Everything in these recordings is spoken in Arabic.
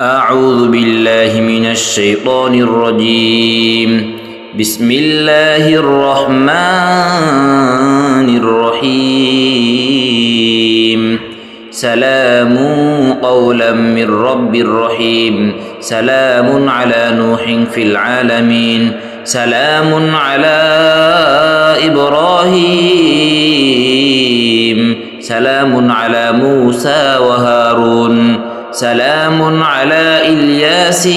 أعوذ بالله من الشيطان الرجيم. بسم الله الرحمن الرحيم. سلام قولا من رب رحيم. سلام على نوح في العالمين. سلام على إبراهيم. سلام على موسى وهارون. سلام على الياسين.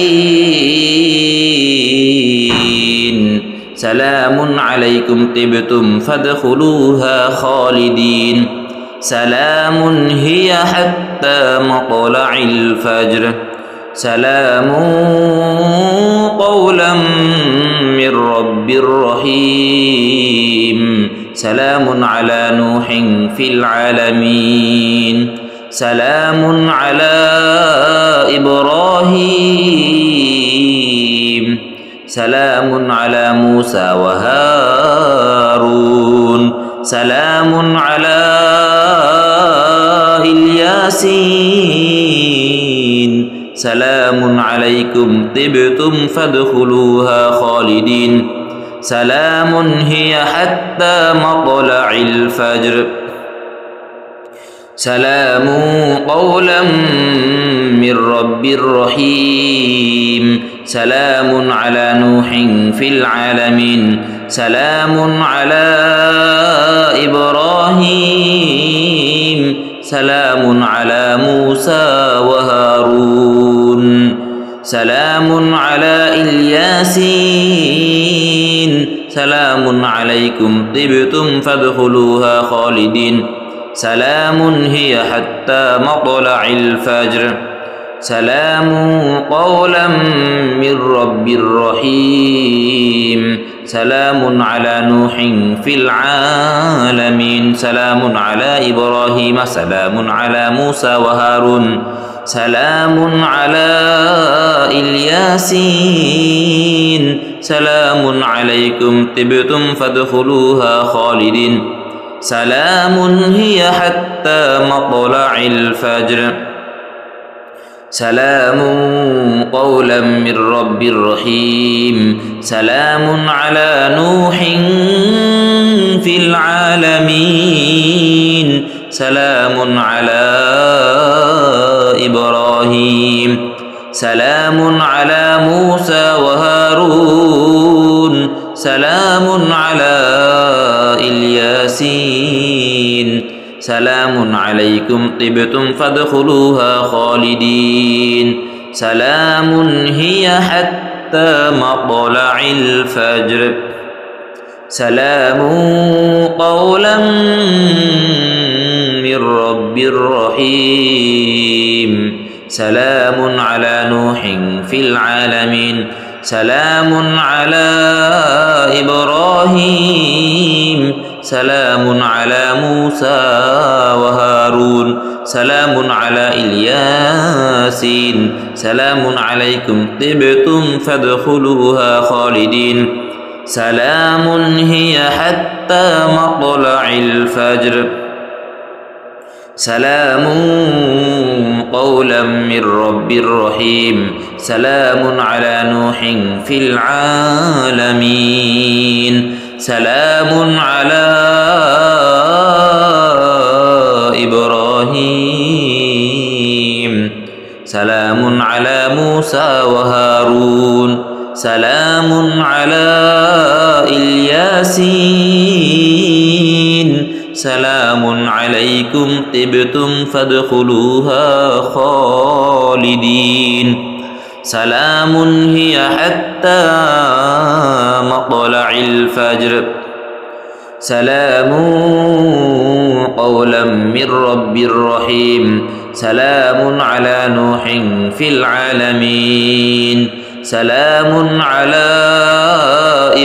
سلام عليكم طبتم فادخلوها خالدين. سلام هي حتى مطلع الفجر. سلام قولا من رب رحيم. سلام على نوح في العالمين. سلام على إبراهيم. سلام على موسى وهارون. سلام على الياسين. سلام عليكم طبتم فادخلوها خالدين. سلام هي حتى مطلع الفجر. سلام قولا من رب رحيم. سلام على نوح في العالمين. سلام على إبراهيم. سلام على موسى وهارون. سلام على الياسين. سلام عليكم طبتم فادخلوها خالدين. سلام هي حتى مطلع الفجر. سلام قولا من رب رحيم. سلام على نوح في العالمين. سلام على إبراهيم. سلام على موسى وهارون. سلام على الياسين. سلام عليكم طبتم فادخلوها خالدين. سلام هي حتى مطلع الفجر. سلام قولا من رب رحيم. سلام على نوح في العالمين. سلام على إبراهيم. سلام على موسى وهارون. سلام على الياسين. سلام عليكم طبتم فادخلوها خالدين. سلام هي حتى مطلع الفجر. سلام قولا من رب رحيم. سلام على نوح في العالمين. سلام على إبراهيم. سلام على موسى وهارون. سلام على الياسين. سلام عليكم طبتم فادخلوها خالدين. سلام هي حتى مطلع الفجر. سلام قولا من رب رحيم. سلام على نوح في العالمين. سلام على إبراهيم. سلام على موسى وهارون. سلام على الياسين. سلام عليكم طبتم فادخلوها خالدين. سلام هي حتى مطلع الفجر. سلام قولا من رب رحيم. سلام على نوح في العالمين. سلام على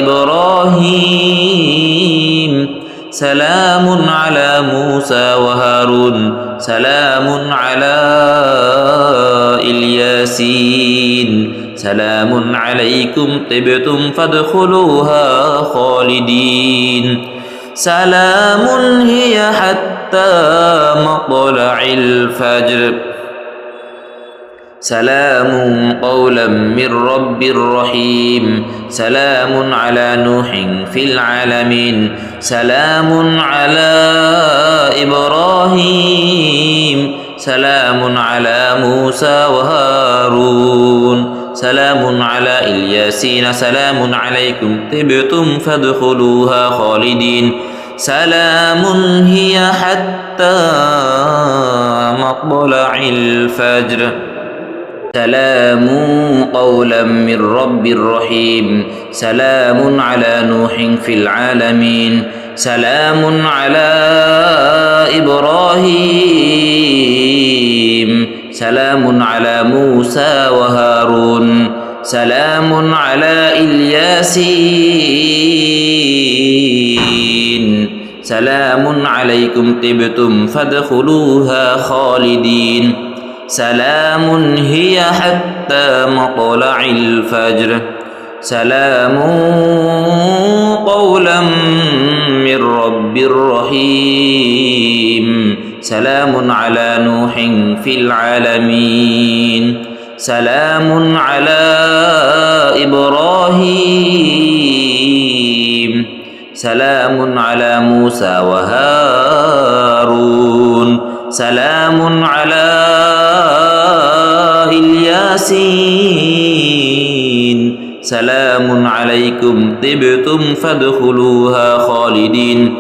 إبراهيم. سلام على موسى وهارون. سلام على الياسين. سلام عليكم طبتم فادخلوها خالدين. سلام هي حتى مطلع الفجر. سلام قولا من رب رحيم سلام على نوح في العالمين سلام على إبراهيم سلام على موسى وهارون سلام على الياسين سلام عليكم طبتم فادخلوها خالدين سلام هي حتى مطلع الفجر سلام قولا من رب رحيم سلام على نوح في العالمين سلام على إبراهيم سلام على موسى وهارون سلام على الياسين سلام عليكم طبتم فادخلوها خالدين سلام هي حتى مطلع الفجر سلام قولا من رب رحيم سلام على نوح في العالمين سلام على إبراهيم سلام على موسى وهارون سلام على الياسين سلام عليكم طبتم فادخلوها خالدين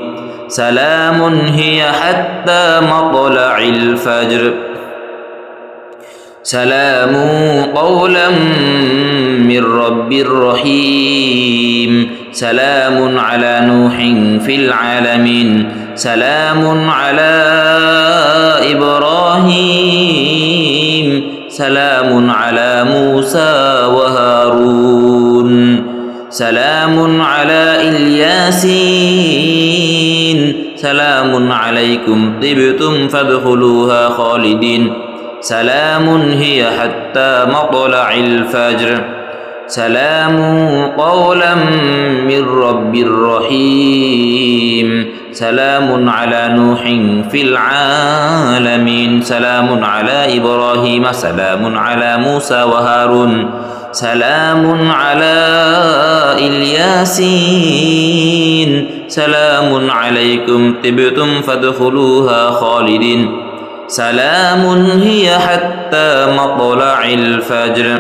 سلام هي حتى مطلع الفجر سلام قولا من رب رحيم سلام على نوح في العالمين سلام على إبراهيم سلام على موسى وهارون سلام على الياسين سلام عليكم طبتم فادخلوها خالدين سلام هي حتى مطلع الفجر سلام قولا من رب رحيم سلام على نوح في العالمين سلام على إبراهيم سلام على موسى وهارون سلام على الياسين سلام عليكم طبتم فادخلوها خالدين سلام هي حتى مطلع الفجر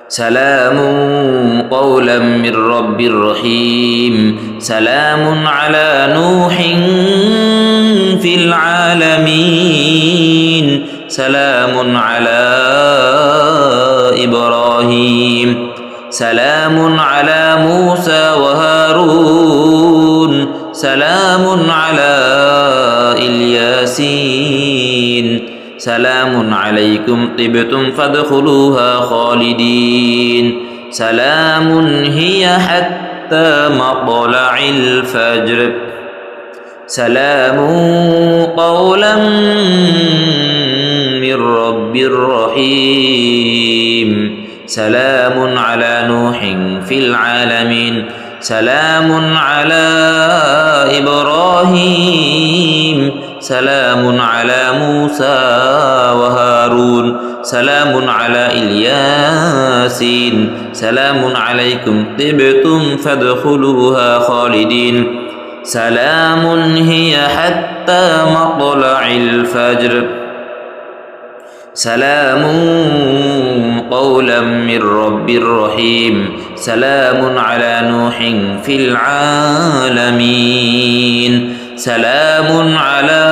سلام قولا من رب رحيم سلام على نوح في العالمين سلام على إبراهيم سلام على موسى وهارون سلام على الياسين سلام عليكم طبتم فادخلوها خالدين سلام هي حتى مطلع الفجر سلام قولا من رب رحيم سلام على نوح في العالمين سلام على إبراهيم سلام على موسى وهارون سلام على الياسين سلام عليكم طبتم فادخلوها خالدين سلام هي حتى مطلع الفجر سلام قولا من رب رحيم سلام على نوح في العالمين سلام على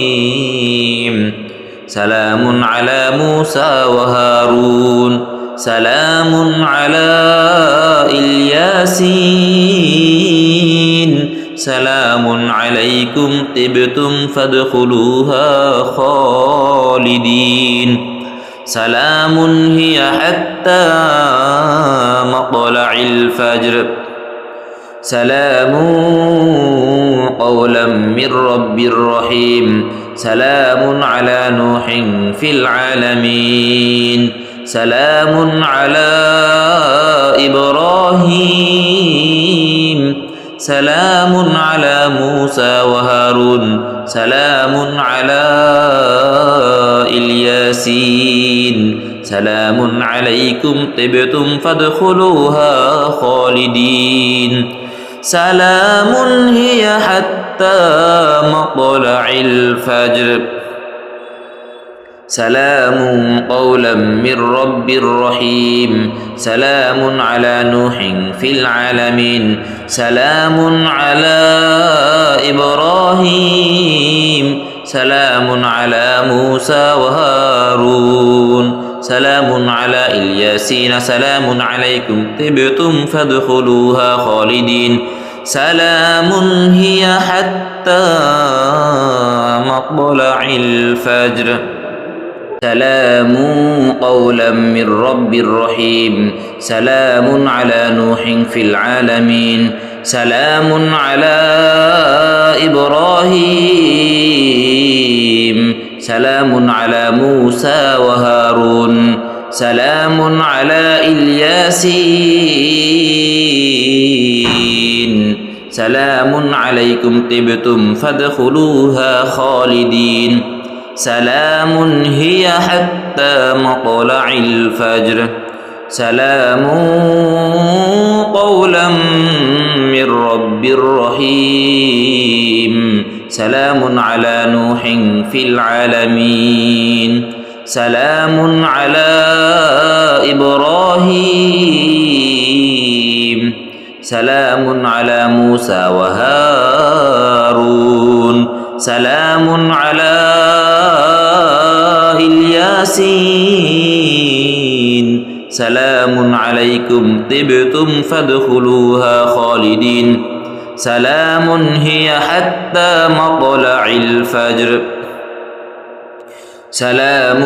إبراهيم سلام على موسى وهارون سلام على الياسين سلام عليكم طبتم فادخلوها خالدين سلام هي حتى مطلع الفجر سلام قولا من رب رحيم سلام على نوح في العالمين سلام على إبراهيم سلام على موسى وهارون سلام على الياسين سلام عليكم طبتم فادخلوها خالدين سلام هي حتى مطلع الفجر سلام قولا من رب رحيم سلام على نوح في العالمين سلام على إبراهيم سلام على موسى وهارون سلام على الياسين سلام عليكم طبتم فادخلوها خالدين سلام هي حتى مطلع الفجر سلام قولا من رب رحيم سلام على نوح في العالمين سلام على إبراهيم سلام على موسى وهارون سلام على الياسين سلام عليكم طبتم فادخلوها خالدين سلام هي حتى مطلع الفجر سلام قولا من رب رحيم سلام على نوح في العالمين سلام على إبراهيم سلام على موسى وهارون سلام على الياسين سلام عليكم طبتم فادخلوها خالدين سلام هي حتى مطلع الفجر سلام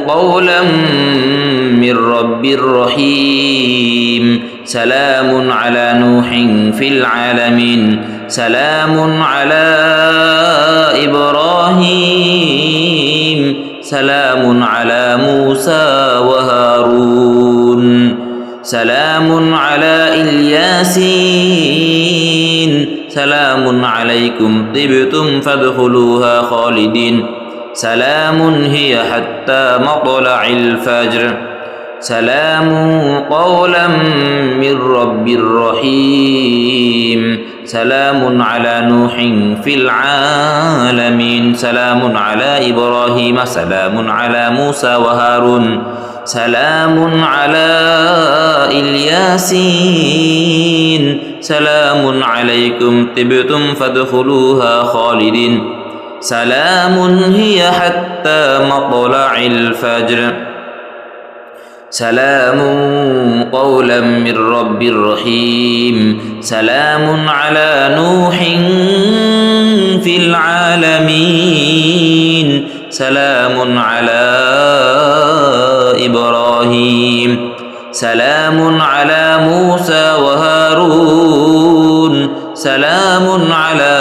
قولا من رب رحيم سلام على نوح في العالمين سلام على إبراهيم سلام على موسى وهارون سلام على الياسين سلام عليكم طبتم فادخلوها خالدين سلام هي حتى مطلع الفجر سلام قولا من رب رحيم سلام على نوح في العالمين سلام على إبراهيم سلام على موسى وهارون سلام على الياسين سلام عليكم طبتم فادخلوها خالدين سلام هي حتى مطلع الفجر سلام قولا من رب رحيم سلام على نوح في العالمين سلام على إبراهيم سلام على موسى وهارون سلام على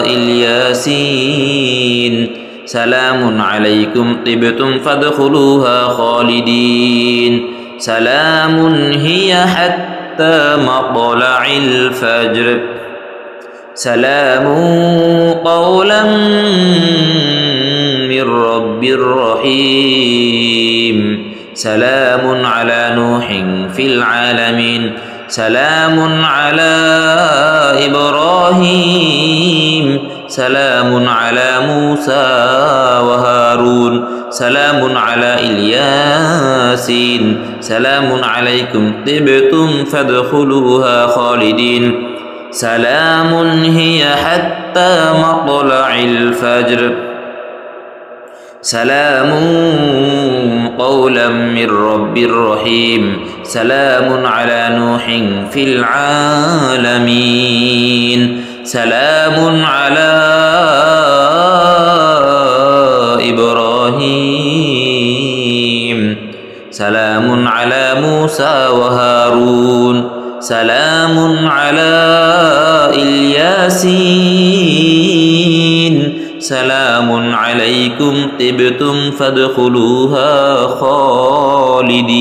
الياسين سلام عليكم طبتم فادخلوها خالدين سلام هي حتى مطلع الفجر سلام قولا من رب رحيم سلام على نوح في العالمين سلام على إبراهيم سلام على موسى وهارون سلام على الياسين سلام عليكم طبتم فادخلوها خالدين سلام هي حتى مطلع الفجر سلام قولا من رب رحيم سلام على نوح في العالمين سلام على إبراهيم سلام على موسى وهارون سلام على الياسين سلام عليكم طبتم فادخلوها خالدين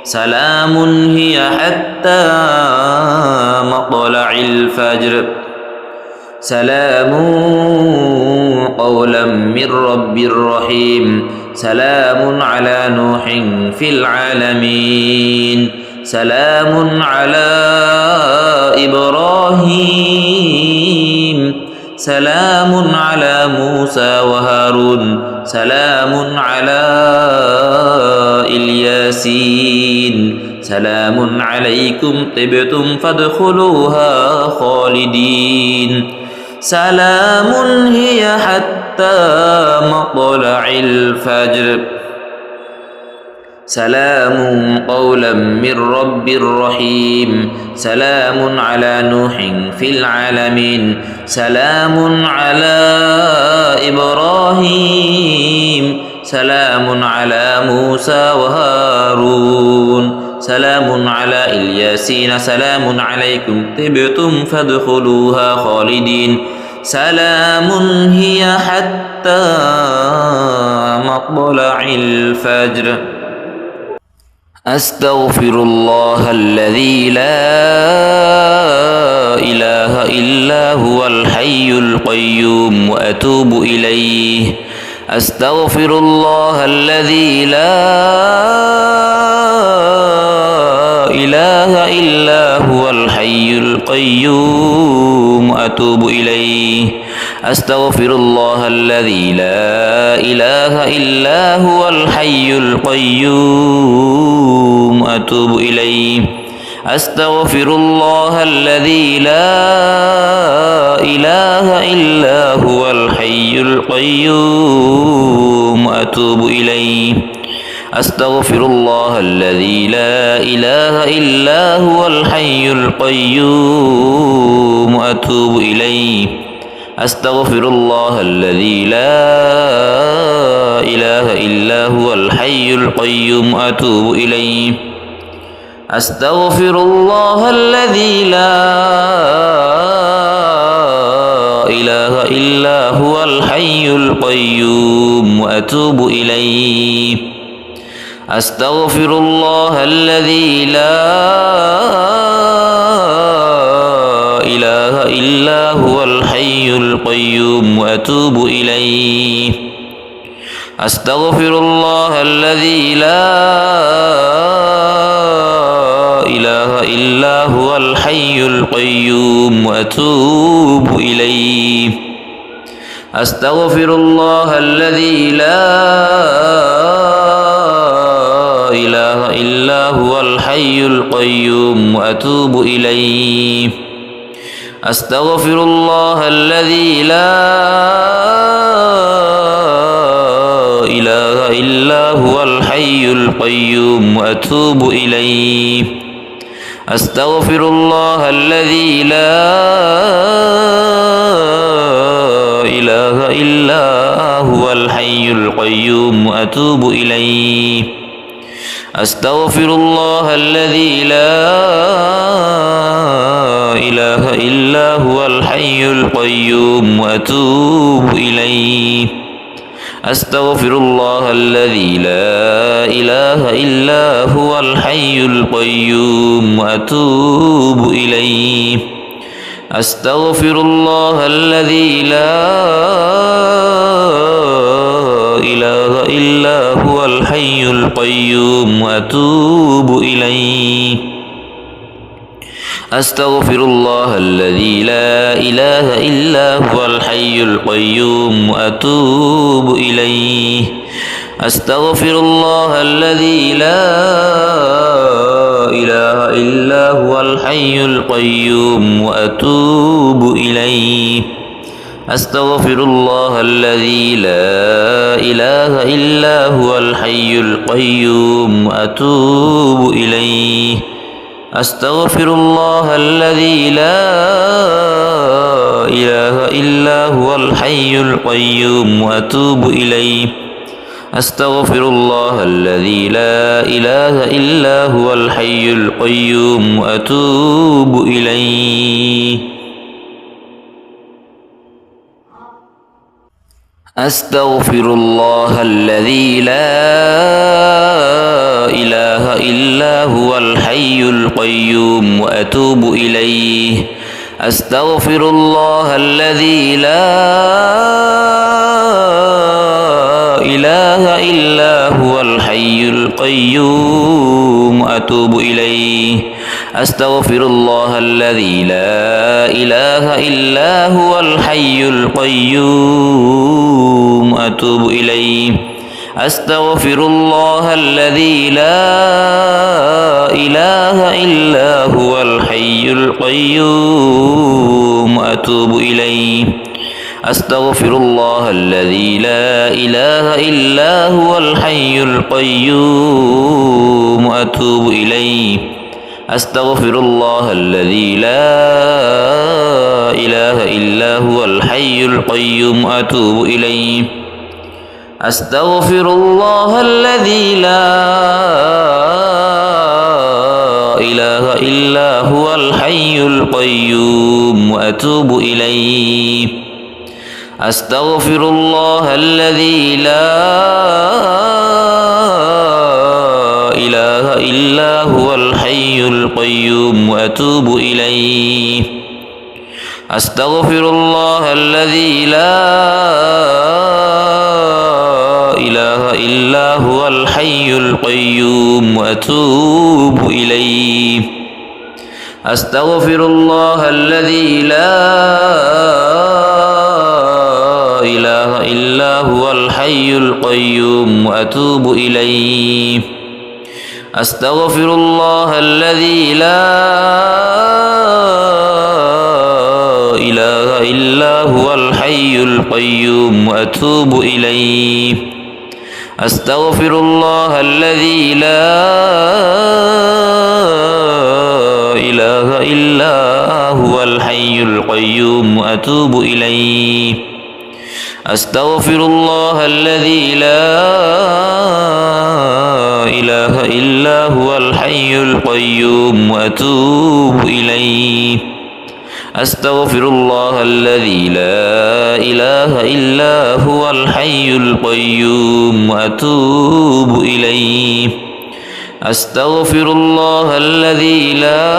سلام هي حتى مطلع الفجر سلام قولا من رب رحيم سلام على نوح في العالمين سلام على إبراهيم سلام على موسى وهارون سلام على الياسين سلام عليكم طبتم فادخلوها خالدين سلام هي حتى مطلع الفجر سلام قولا من رب رحيم سلام على نوح في العالمين سلام على إبراهيم سلام على موسى وهارون سلام على الياسين سلام عليكم طبتم فادخلوها خالدين سلام هي حتى مطلع الفجر أستغفر الله الذي لا إله إلا هو الحي القيوم وأتوب إليه أستغفر الله الذي لا إله إلا هو الحي القيوم أتوب إليه أستغفر الله الذي لا إله إلا هو الحي القيوم أتوب إليه أستغفر الله الذي لا إله إلا هو الحي القيوم أتوب إليه أستغفر الله الذي لا إله إلا هو الحي القيوم أتوب إليه أستغفر الله الذي لا إله إلا هو الحي القيوم أتوب إليه أستغفر الله الذي لا إله إلا هو الحي القيوم وأتوب إليه أستغفر الله الذي لا إله إلا هو الحي القيوم وأتوب إليه أستغفر الله الذي لا إله إلا هو الحي القيوم وأتوب إليه أستغفر الله الذي لا إله إلا هو الحي القيوم وأتوب إليه أستغفر الله الذي لا إله إلا هو الحي القيوم وأتوب إليه أستغفر الله الذي لا إله إلا هو الحي القيوم وأتوب إليه أستغفر الله الذي لا إله إلا هو الحي القيوم وأتوب إليه أستغفر الله الذي لا إله إلا هو الحي القيوم وأتوب إليه أستغفر الله الذي لا إله إلا هو الحي القيوم وأتوب إليه أستغفر الله الذي لا إله إلا هو الحي القيوم وأتوب إليه أستغفر الله الذي لا إله إلا هو الحي القيوم وأتوب إليه أستغفر الله الذي لا إله إلا هو الحي القيوم وأتوب إليه أستغفر الله الذي لا إله إلا هو الحي القيوم وأتوب إليه أستغفر الله الذي لا إله إلا هو الحي القيوم وأتوب إليه أستغفر الله الذي لا إله إلا هو الحي القيوم وأتوب إليه أستغفر الله الذي لا إله إلا هو الحي القيوم وأتوب إليه أستغفر الله الذي لا إله إلا هو الحي القيوم وأتوب إليه أستغفر الله الذي لا إله إلا هو الحي القيوم وأتوب إليه أستغفر الله الذي لا إله إلا هو الحي القيوم وأتوب إليه أستغفر الله الذي لا إله إلا هو الحي القيوم وأتوب إليه أستغفر الله الذي لا إله إلا هو الحي القيوم وأتوب إليه أستغفر الله الذي لا إله إلا هو الحي القيوم وأتوب إليه أستغفر الله الذي لا إله إلا هو الحي القيوم وأتوب إليه أستغفر الله الذي لا إله إلا هو الحي القيوم وأتوب إليه أستغفر الله الذي لا إله إلا هو الحي القيوم وأتوب إليه أستغفر الله الذي لا إله إلا هو الحي القيوم وأتوب إليه أستغفر الله الذي لا إله إلا هو الحي القيوم وأتوب إليه أستغفر الله الذي لا إله إلا هو الحي القيوم وأتوب إليه أستغفر الله الذي لا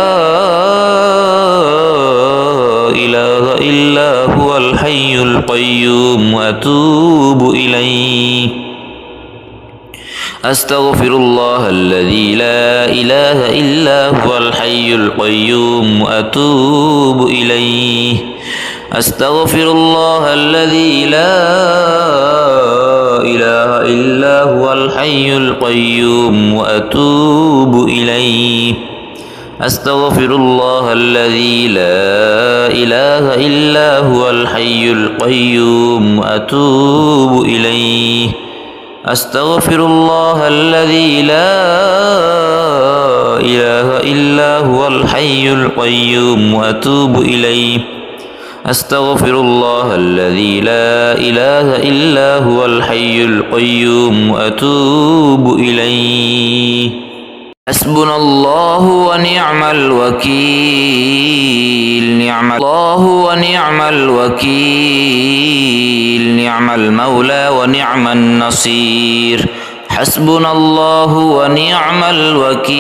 إله إلا هو الحي القيوم وأتوب إليه أستغفر الله الذي لا إله إلا هو الحي القيوم وأتوب إليه أستغفر الله الذي لا إله إلا هو الحي القيوم وأتوب إليه أستغفر الله الذي لا إله إلا هو الحي القيوم وأتوب إليه أستغفر الله الذي لا إله إلا هو الحي القيوم وأتوب إليه أستغفر الله الذي لا إله إلا هو الحي القيوم وأتوب إليه حسبنا الله ونعم الوكيل نعم الله ونعم الوكيل نعم المولى ونعم النصير حسبنا الله ونعم الوكيل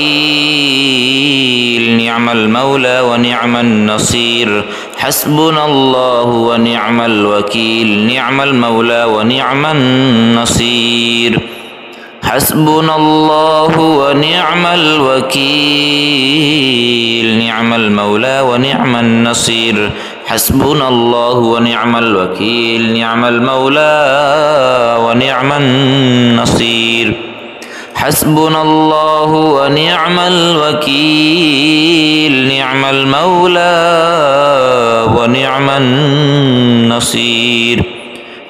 نعم المولى ونعم النصير حسبنا الله ونعم الوكيل نعم المولى ونعم النصير حسبنا الله ونعم الوكيل نعم المولى ونعم النصير حسبنا الله ونعم الوكيل نعم المولى ونعم النصير حسبنا الله ونعم الوكيل نعم المولى ونعم النصير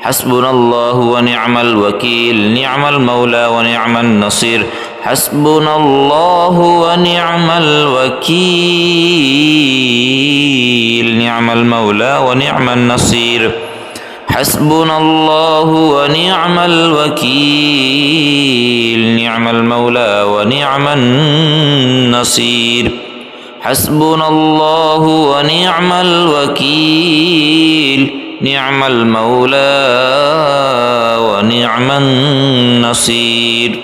حسبنا الله ونعم الوكيل نعم المولى ونعم النصير حسبنا الله ونعم الوكيل نعم المولى ونعم النصير حسبنا الله ونعم الوكيل نعم المولى ونعم النصير حسبنا الله ونعم الوكيل نعم المولى ونعم النصير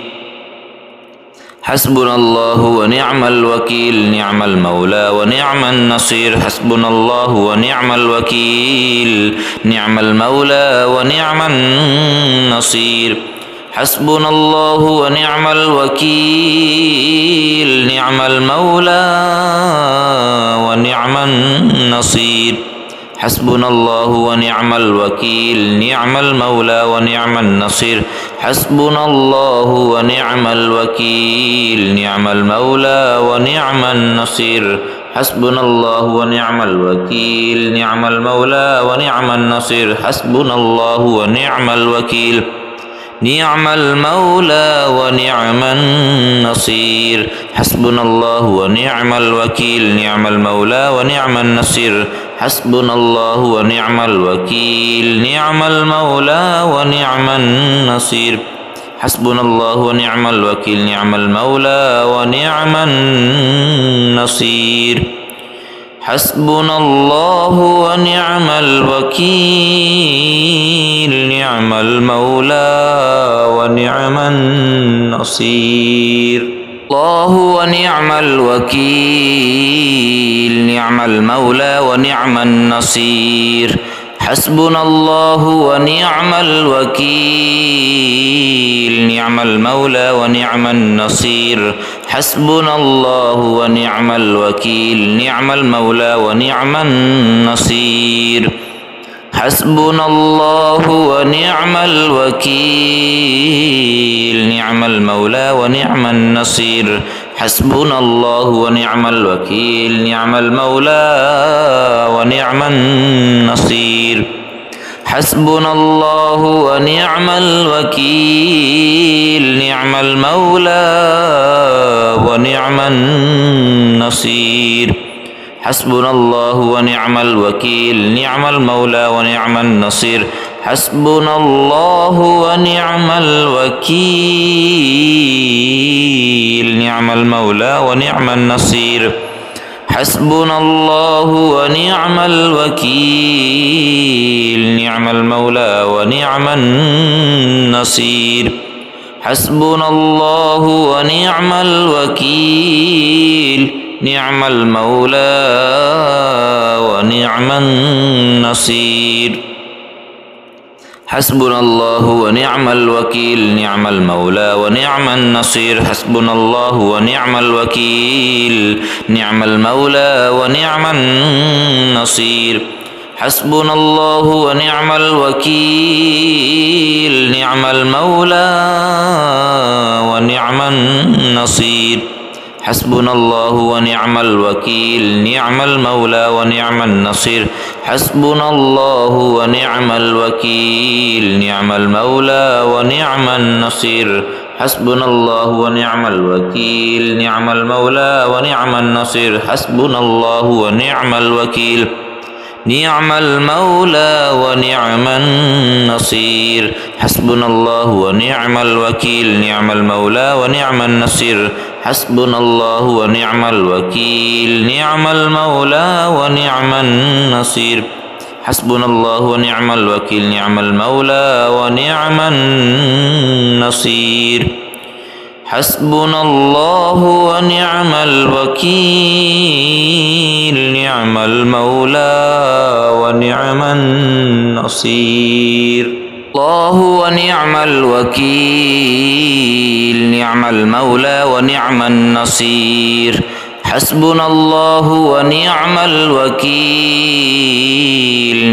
حسبنا الله ونعم الوكيل نعم المولى ونعم النصير حسبنا الله ونعم الوكيل نعم المولى ونعم النصير حسبنا الله ونعم الوكيل نعم المولى ونعم النصير حسبنا الله ونعم الوكيل نعم المولى ونعم النصير حسبنا الله ونعم الوكيل نعم المولى ونعم النصير حسبنا الله ونعم الوكيل نعم المولى ونعم النصير حسبنا الله ونعم الوكيل نعم المولى ونعم النصير حسبنا الله ونعم الوكيل نعم المولى ونعم النصير حسبنا الله ونعم الوكيل نعم المولى ونعم النصير حسبنا الله ونعم الوكيل نعم المولى ونعم النصير حسبنا الله ونعم الوكيل نعم المولى ونعم النصير الله ونعم الوكيل نعم المولى ونعم النصير حسبنا الله ونعم الوكيل نعم المولى ونعم النصير حسبنا الله ونعم الوكيل نعم المولى ونعم النصير حسبنا الله ونعم الوكيل نعم المولى ونعم النصير حسبنا الله ونعم الوكيل نعم المولى ونعم النصير حسبنا الله ونعم الوكيل نعم المولى ونعم النصير حسبنا الله ونعم الوكيل نعم المولى ونعم النصير حسبنا الله ونعم الوكيل نعم المولى ونعم النصير حسبنا الله ونعم الوكيل نعم المولى ونعم النصير حسبنا الله ونعم الوكيل نعم المولى ونعم النصير حسبنا الله ونعم الوكيل نعم المولى ونعم النصير حسبنا الله ونعم الوكيل نعم المولى ونعم النصير حسبنا الله ونعم الوكيل نعم المولى ونعم النصير حسبنا الله ونعم الوكيل نعم المولى ونعم النصير حسبنا الله ونعم الوكيل نعم المولى ونعم النصير حسبنا الله ونعم الوكيل نعم المولى ونعم النصير حسبنا الله ونعم الوكيل نعم المولى ونعم النصير حسبنا الله ونعم الوكيل نعم المولى ونعم النصير حسبنا الله ونعم الوكيل نعم المولى ونعم النصير حسبنا الله ونعم الوكيل نعم المولى ونعم النصير حسبنا الله ونعم الوكيل نعم المولى ونعم النصير الله ونعم الوكيل نعم المولى ونعم النصير حسبنا الله ونعم الوكيل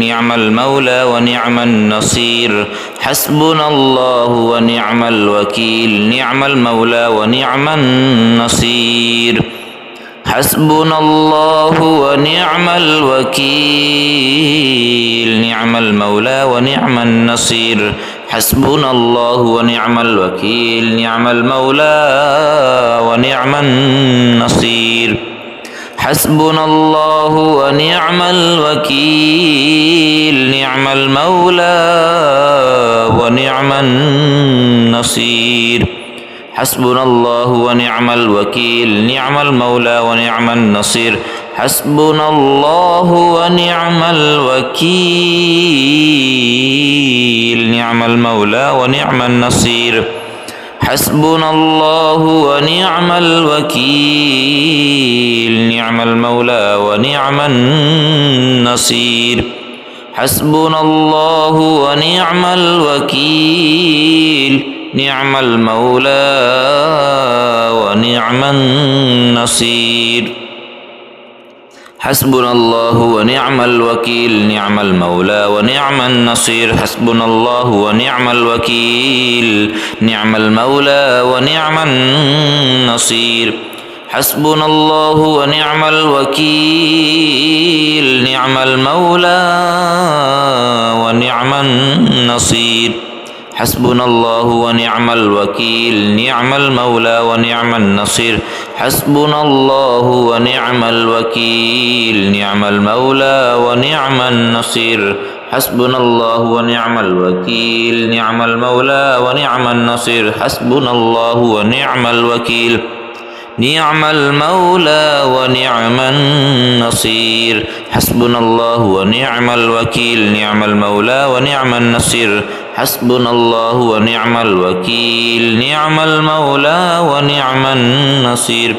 نعم المولى ونعم النصير حسبنا الله ونعم الوكيل نعم المولى ونعم النصير حسبنا الله ونعم الوكيل نعم المولى ونعم النصير حسبنا الله ونعم الوكيل نعم المولى ونعم النصير حسبنا الله ونعم الوكيل نعم المولى ونعم النصير حسبنا الله ونعم الوكيل نعم المولى ونعم النصير حسبنا الله ونعم الوكيل نعم المولى ونعم النصير حسبنا الله ونعم الوكيل نعم المولى ونعم النصير حسبنا الله ونعم الوكيل نعم المولى ونعم النصير حسبنا الله ونعم الوكيل نعم المولى ونعم النصير حسبنا الله ونعم الوكيل نعم المولى ونعم النصير حسبنا الله ونعم الوكيل نعم المولى ونعم النصير حسبنا الله ونعم الوكيل نعم المولى ونعم النصير حسبنا الله ونعم الوكيل نعم المولى ونعم النصير حسبنا الله ونعم الوكيل نعم المولى ونعم النصير حسبنا الله ونعم الوكيل نعم المولى ونعم النصير حسبنا الله ونعم الوكيل نعم المولى ونعم النصير حسبنا الله ونعم الوكيل نعم المولى ونعم النصير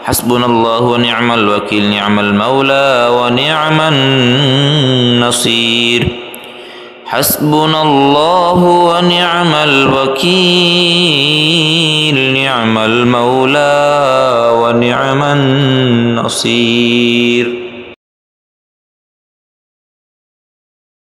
حسبنا الله ونعم الوكيل نعم المولى ونعم النصير حسبنا الله ونعم الوكيل نعم المولى ونعم النصير